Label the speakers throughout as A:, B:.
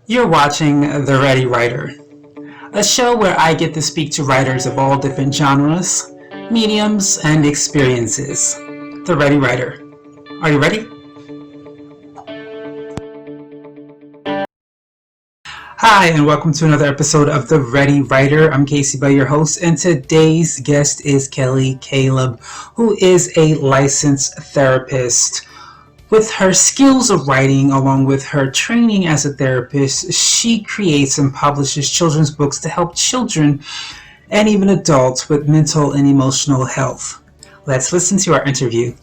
A: You're watching The Ready Writer, a show where I get to speak to writers of all different genres, mediums, and experiences. The Ready Writer. Are you ready? Hi, and welcome to another episode of The Ready Writer. I'm Casey Bell, your host, and today's guest is Kelly Caleb, who is a licensed therapist. With her skills of writing, along with her training as a therapist, she creates and publishes children's books to help children and even adults with mental and emotional health. Let's listen to our interview.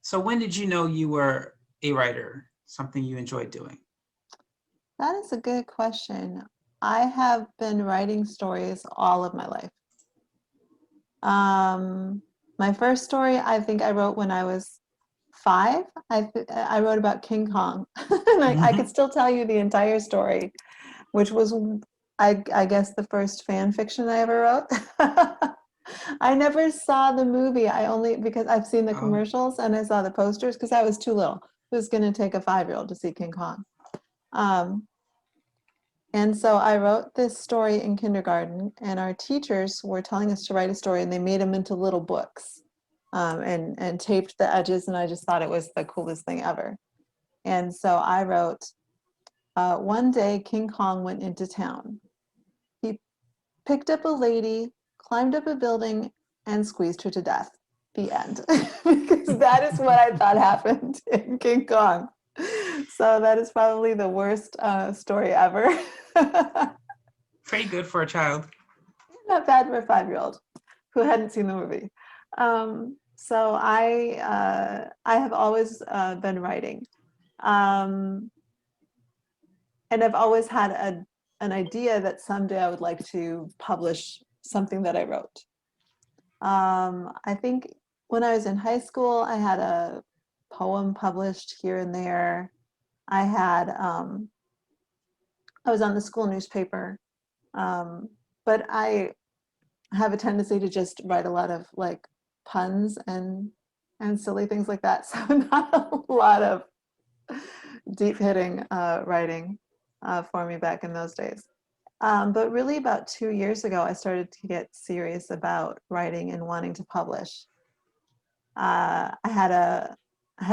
A: So, when did you know you were a writer? Something you enjoyed doing?
B: That is a good question. I have been writing stories all of my life. Um, my first story, I think I wrote when I was 5. I wrote about King Kong. And I could still tell you the entire story, which was, I guess, the first fan fiction I ever wrote. I never saw the movie. I only, because I've seen the
A: Oh,
B: commercials and I saw the posters because I was too little. It was going to take a 5-year-old to see King Kong. Um, And so I wrote this story in kindergarten, and our teachers were telling us to write a story, and they made them into little books, and taped the edges, and I just thought it was the coolest thing ever. And so I wrote, one day King Kong went into town. He picked up a lady, climbed up a building, and squeezed her to death. The end. Because that is what I thought happened in King Kong. So that is probably the worst story ever.
A: pretty good for a child.
B: Not bad for a 5-year-old who hadn't seen the movie. So I have always been writing, um, and I've always had an idea that someday I would like to publish something that I wrote. I think when I was in high school, I had a poem published here and there. I had I was on the school newspaper, um, but I have a tendency to just write a lot of like puns and silly things like that. So not a lot of deep hitting writing for me back in those days. But really, about 2 years ago, I started to get serious about writing and wanting to publish. I had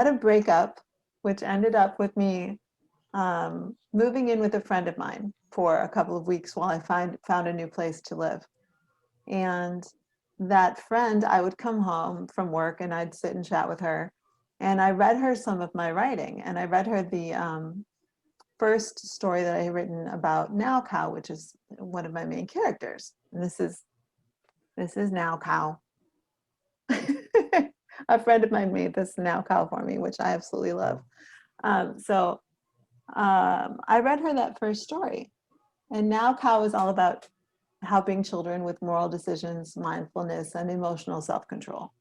B: a breakup, which ended up with me moving in with a friend of mine for a couple of weeks while I found a new place to live. And that friend, I would come home from work and I'd sit and chat with her. And I read her some of my writing, and I read her the first story that I had written about Now Cow, which is one of my main characters. And this is Now Cow. A friend of mine made this Now Cow for me, which I absolutely love. So I read her that first story, and Now Cow is all about helping children with moral decisions, mindfulness, and emotional self-control.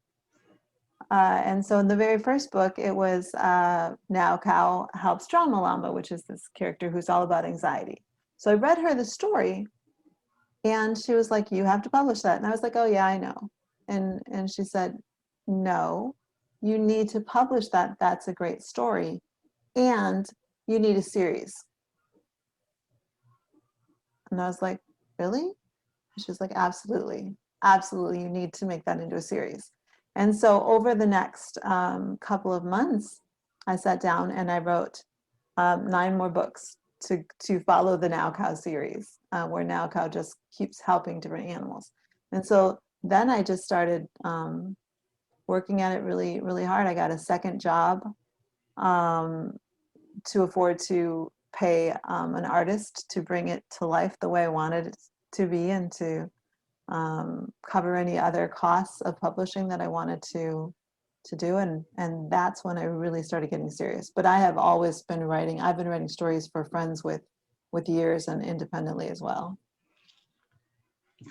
B: And so in the very first book, it was Now Cow helps Drama Llama, which is this character who's all about anxiety. So I read her the story, and she was like, "You have to publish that." And I was like, "Oh yeah, I know." And she said, "No, you need to publish that. That's a great story, and you need a series." And I was like, "Really?" She was like, "Absolutely, absolutely, you need to make that into a series." And so over the next couple of months, I sat down and I wrote 9 more books to follow the Now Cow series, where Now Cow just keeps helping different animals. And so then I just started working at it really, really hard. I got a second job um, to afford to pay an artist to bring it to life the way I wanted it to be, and to cover any other costs of publishing that I wanted to do. And that's when I really started getting serious. But I have always been writing. I've been writing stories for friends with years, and independently as well.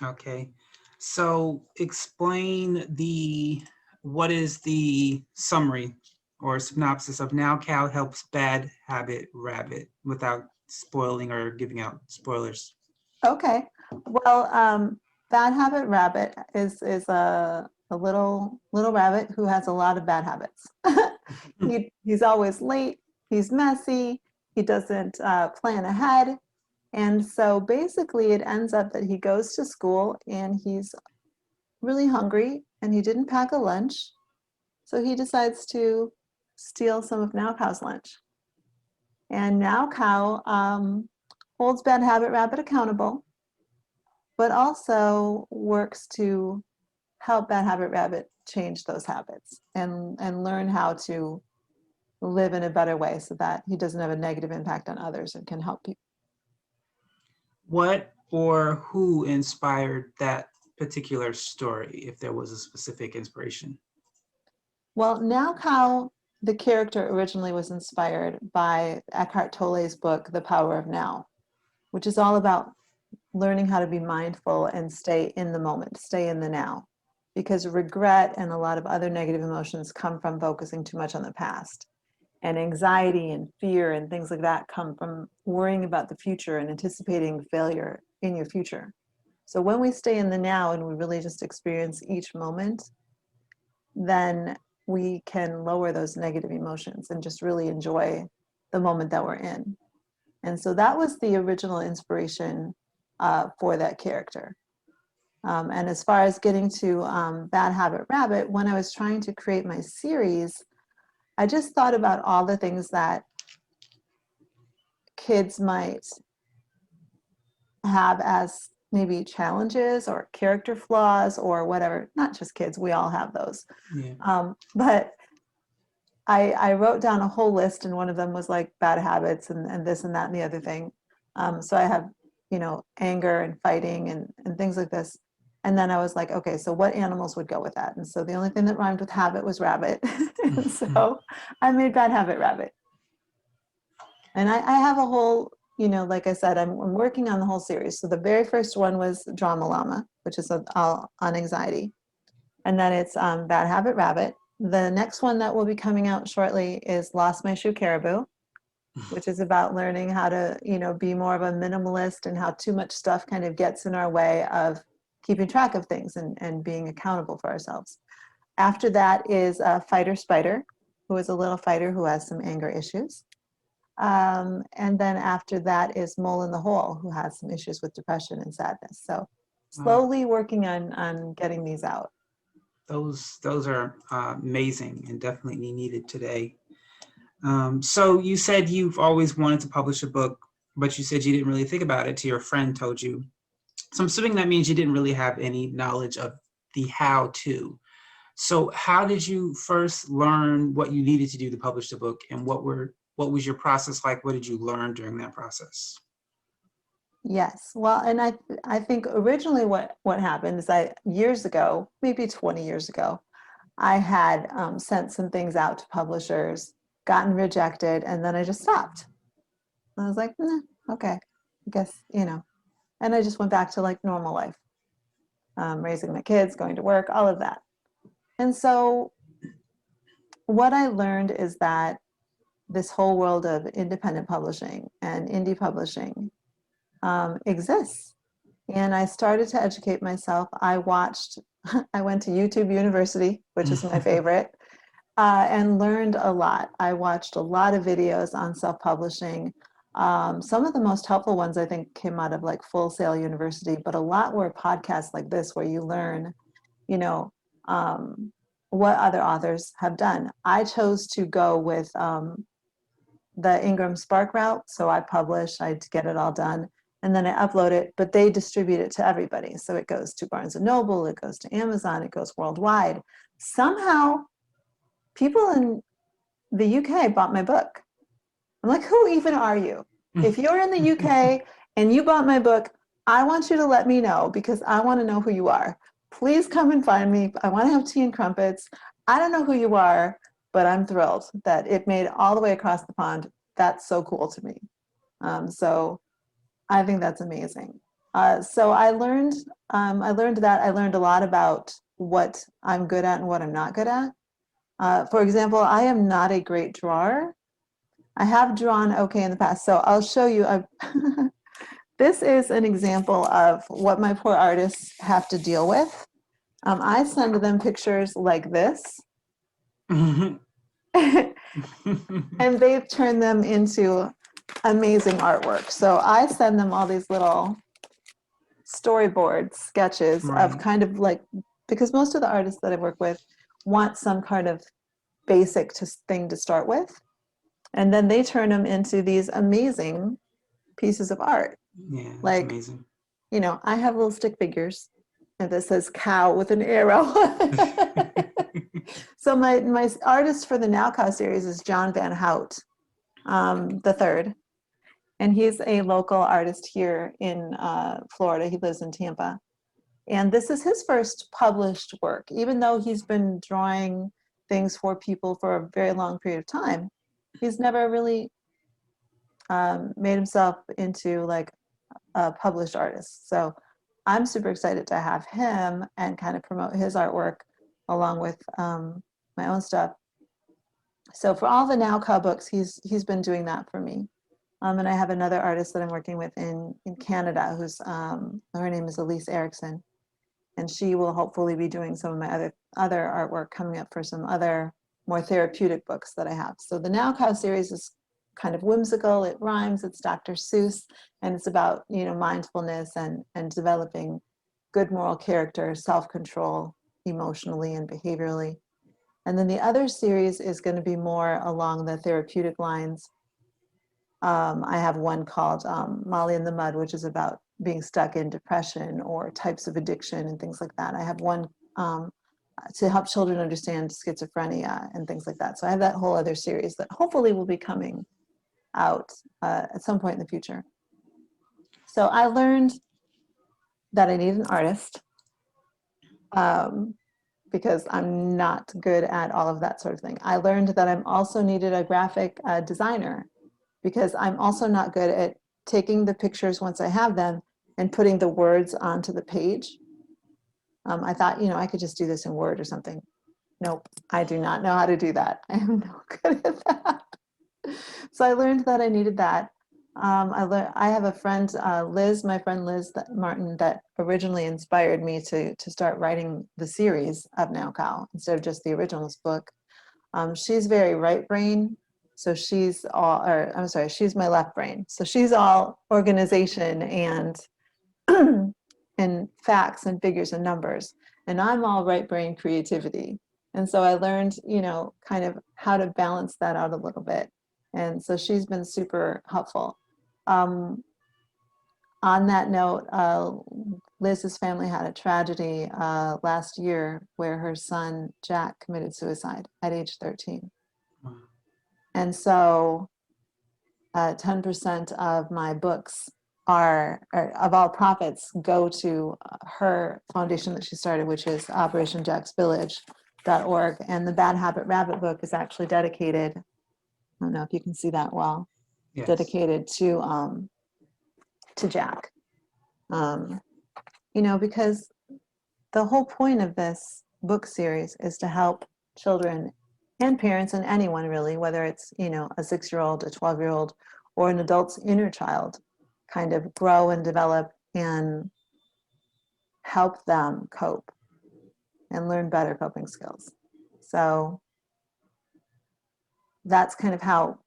A: Okay. So explain the what is the summary or synopsis of Now Cow Helps Bad Habit Rabbit without spoiling or giving out spoilers.
B: Okay. Well, Bad Habit Rabbit is a little rabbit who has a lot of bad habits. He's always late. He's messy. He doesn't plan ahead. And so basically it ends up that he goes to school and he's really hungry and he didn't pack a lunch. So he decides to steal some of Now Cow's lunch. And Now Cow holds Bad Habit Rabbit accountable, but also works to help Bad Habit Rabbit change those habits and learn how to live in a better way so that he doesn't have a negative impact on others and can help people.
A: What or who inspired that particular story, if there was a specific inspiration?
B: Well, Now Cow, the character originally was inspired by Eckhart Tolle's book, The Power of Now, which is all about learning how to be mindful and stay in the moment, stay in the now. Because regret and a lot of other negative emotions come from focusing too much on the past. And anxiety and fear and things like that come from worrying about the future and anticipating failure in your future. So when we stay in the now and we really just experience each moment, then we can lower those negative emotions and just really enjoy the moment that we're in. And so that was the original inspiration for that character. And as far as getting to Bad Habit Rabbit, when I was trying to create my series, I just thought about all the things that kids might have as maybe challenges or character flaws or whatever. Not just kids, we all have those.
A: Yeah.
B: But I wrote down a whole list, and one of them was like bad habits and this and that and the other thing. So I have, anger and fighting and things like this. And then I was like, okay, so what animals would go with that? And so the only thing that rhymed with habit was rabbit. And so I made Bad Habit Rabbit. And I have a whole, like I said, I'm working on the whole series. So the very first one was Drama Llama, which is all on anxiety. And then it's Bad Habit Rabbit. The next one that will be coming out shortly is Lost My Shoe Caribou, which is about learning how to, be more of a minimalist and how too much stuff kind of gets in our way of keeping track of things and being accountable for ourselves. After that is Fighter Spider, who is a little fighter who has some anger issues. And then after that is Mole in the Hole, who has some issues with depression and sadness. So slowly working on getting these out.
A: Those are amazing and definitely needed today. So you said you've always wanted to publish a book, but you said you didn't really think about it till your friend told you. So I'm assuming that means you didn't really have any knowledge of the how to. So how did you first learn what you needed to do to publish the book, and what was your process like? What did you learn during that process?
B: Yes. Well, and I think originally what happened is years ago, maybe 20 years ago, I had sent some things out to publishers, gotten rejected, and then I just stopped. I was like, okay, I guess, and I just went back to like normal life, raising my kids, going to work, all of that. And so what I learned is that this whole world of independent publishing and indie publishing exists. And I started to educate myself. I went to YouTube University, which is my favorite, and learned a lot. I watched a lot of videos on self-publishing. Some of the most helpful ones I think came out of like Full Sail University, but a lot were podcasts like this where you learn, what other authors have done. I chose to go with the Ingram Spark route. So I publish, I get it all done, and then I upload it, but they distribute it to everybody. So it goes to Barnes & Noble, it goes to Amazon, it goes worldwide. Somehow people in the UK bought my book. I'm like, who even are you? If you're in the UK and you bought my book, I want you to let me know because I want to know who you are. Please come and find me. I want to have tea and crumpets. I don't know who you are, but I'm thrilled that it made all the way across the pond. That's so cool to me. So I think that's amazing. So I learned that. I learned a lot about what I'm good at and what I'm not good at. For example, I am not a great drawer. I have drawn okay in the past. So I'll show you. This is an example of what my poor artists have to deal with. I send them pictures like this. And they've turned them into amazing artwork. So I send them all these little storyboard sketches of
A: Right.
B: kind of like, because most of the artists that I work with want some kind of basic thing to start with. And then they turn them into these amazing pieces of art.
A: Yeah, that's
B: Like,
A: amazing.
B: you know, I have little stick figures and that says cow with an arrow. So my artist for the Now Cow series is John Van Hout, the third. And he's a local artist here in Florida. He lives in Tampa. And this is his first published work, even though he's been drawing things for people for a very long period of time. He's never really made himself into like a published artist. So I'm super excited to have him and kind of promote his artwork along with my own stuff. So for all the Now Cow books, he's been doing that for me. And I have another artist that I'm working with in Canada, who's her name is Elise Erickson, and she will hopefully be doing some of my other artwork coming up for some other more therapeutic books that I have. So the Now Cow series is kind of whimsical. It rhymes. It's Dr. Seuss, and it's about mindfulness and developing good moral character, self-control, emotionally and behaviorally. And then the other series is going to be more along the therapeutic lines. I have one called Molly in the Mud, which is about being stuck in depression or types of addiction and things like that. I have one to help children understand schizophrenia and things like that. So I have that whole other series that hopefully will be coming out at some point in the future. So I learned that I need an artist because I'm not good at all of that sort of thing. I learned that I'm also needed a graphic designer because I'm also not good at taking the pictures once I have them and putting the words onto the page. I thought, I could just do this in Word or something. Nope, I do not know how to do that. I am no good at that. So I learned that I needed that. I have a friend, Liz, my friend Liz Martin, that originally inspired me to start writing the series of Now Cow instead of just the originals book. She's very right brain, so she's all, or I'm sorry, she's my left brain. So she's all organization and and facts and figures and numbers, and I'm all right brain creativity. And so I learned, kind of how to balance that out a little bit. And so she's been super helpful. Um, on that note, Liz's family had a tragedy last year where her son Jack committed suicide at age 13.
A: Wow.
B: And so 10% of my books or of all profits go to her foundation that she started, which is operationjacksvillage.org. And the Bad Habit Rabbit book is actually dedicated, I don't know if you can see that well,
A: Yes.
B: dedicated to Jack. Because the whole point of this book series is to help children and parents and anyone really, whether it's, a 6-year-old, a 12-year-old, or an adult's inner child, kind of grow and develop and help them cope and learn better coping skills. So that's kind of how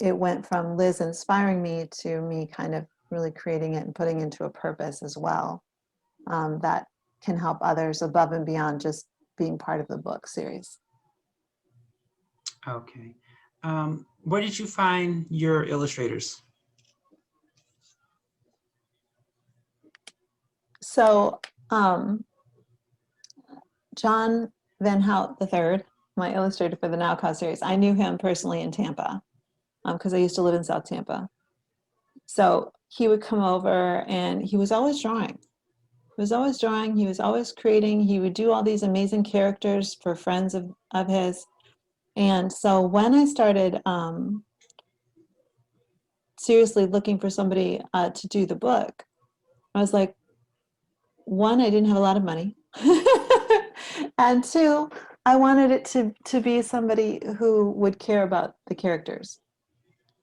B: it went from Liz inspiring me to me kind of really creating it and putting into a purpose as well, that can help others above and beyond just being part of the book series.
A: Okay. Where did you find your illustrators?
B: So John Van Hout III, my illustrator for the Now Cow series, I knew him personally in Tampa because I used to live in South Tampa. So he would come over and he was always drawing. He was always drawing. He was always creating. He would do all these amazing characters for friends of his. And so when I started seriously looking for somebody to do the book, I was like, one, I didn't have a lot of money. And two, I wanted it to be somebody who would care about the characters.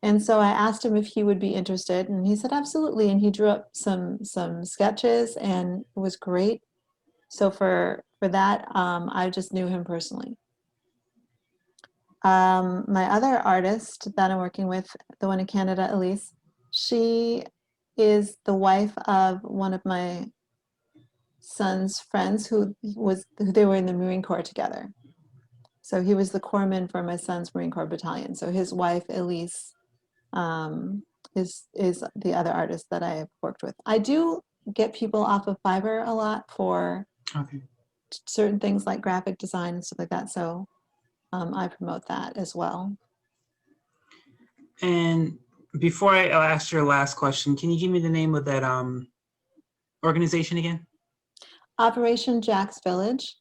B: And so I asked him if he would be interested, and he said absolutely. And he drew up some sketches, and it was great. So for that, I just knew him personally. My other artist that I'm working with, the one in Canada, Elise, she is the wife of one of my son's friends who they were in the Marine Corps together. So he was the corpsman for my son's Marine Corps battalion. So his wife, Elise, is the other artist that I have worked with. I do get people off of Fiverr a lot for certain things like graphic design and stuff like that. So I promote that as well.
A: And before I ask your last question, can you give me the name of that organization again?
B: Operation Jack's Village.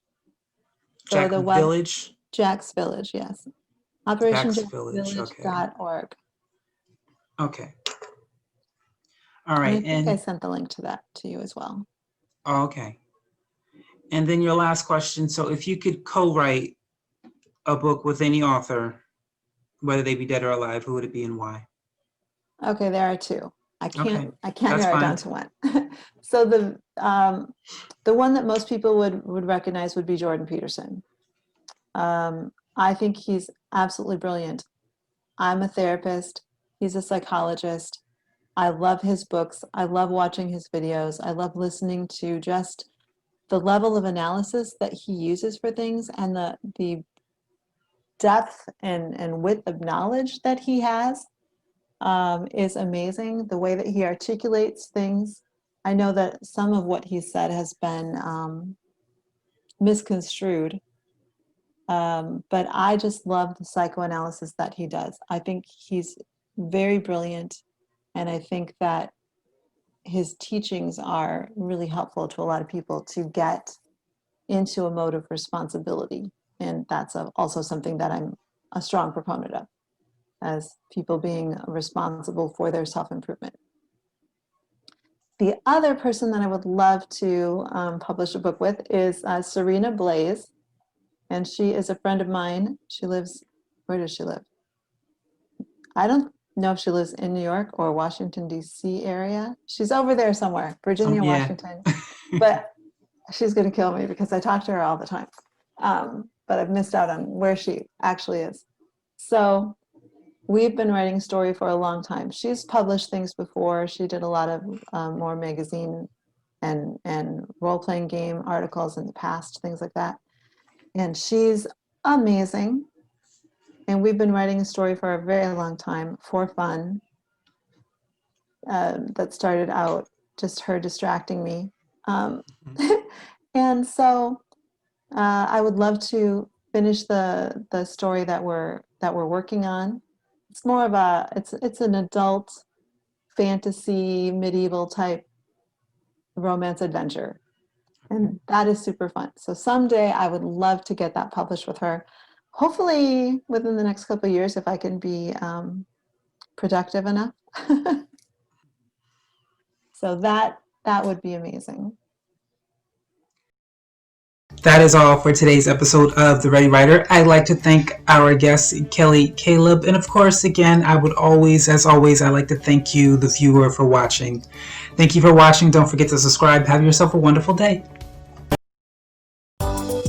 A: Jack Village?
B: Jack's Village, yes. OperationJacksVillage.org.
A: Okay. All right.
B: And I think I sent the link to that to you as well.
A: Oh, okay. And then your last question. So if you could co-write a book with any author, whether they be dead or alive, who would it be and why?
B: Okay, there are two. I can't
A: That's
B: narrow it
A: fine.
B: down to one. So the one that most people would recognize would be Jordan Peterson. I think he's absolutely brilliant. I'm a therapist. He's a psychologist. I love his books. I love watching his videos. I love listening to just the level of analysis that he uses for things and the depth and width of knowledge that he has is amazing. The way that he articulates things. I know that some of what he said has been misconstrued, but I just love the psychoanalysis that he does. I think he's very brilliant, and I think that his teachings are really helpful to a lot of people to get into a mode of responsibility. And that's also something that I'm a strong proponent of, as people being responsible for their self-improvement. The other person that I would love to publish a book with is Serena Blaze. And she is a friend of mine. She lives, where does she live? I don't know if she lives in New York or Washington, D.C. area. She's over there somewhere, Virginia, Washington. But she's going to kill me because I talk to her all the time. But I've missed out on where she actually is. So we've been writing a story for a long time. She's published things before. She did a lot of more magazine and role-playing game articles in the past, things like that. And she's amazing. And we've been writing a story for a very long time for fun. That started out just her distracting me. And so I would love to finish the story that we're working on. It's more of it's an adult fantasy medieval type romance adventure. And that is super fun. So someday I would love to get that published with her. Hopefully within the next couple of years, if I can be productive enough. So that would be amazing.
A: That is all for today's episode of The Ready Writer. I'd like to thank our guest, Kelly Caleb. And of course, again, I'd like to thank you, the viewer, for watching. Thank you for watching. Don't forget to subscribe. Have yourself a wonderful day.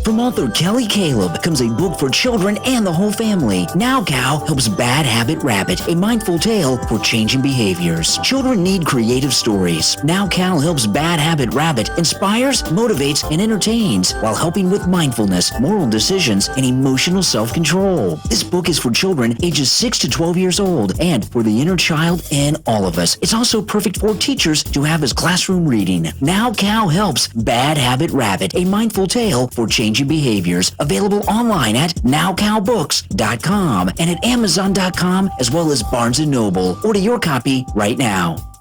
C: From author Kelly Caleb comes a book for children and the whole family. Now Cow helps Bad Habit Rabbit, a mindful tale for changing behaviors. Children need creative stories. Now Cow helps Bad Habit Rabbit inspires, motivates, and entertains while helping with mindfulness, moral decisions, and emotional self-control. This book is for children ages 6 to 12 years old and for the inner child in all of us. It's also perfect for teachers to have as classroom reading. Now Cow helps Bad Habit Rabbit, a mindful tale for changing behaviors, available online at nowcowbooks.com and at amazon.com as well as Barnes & Noble. Order your copy right now.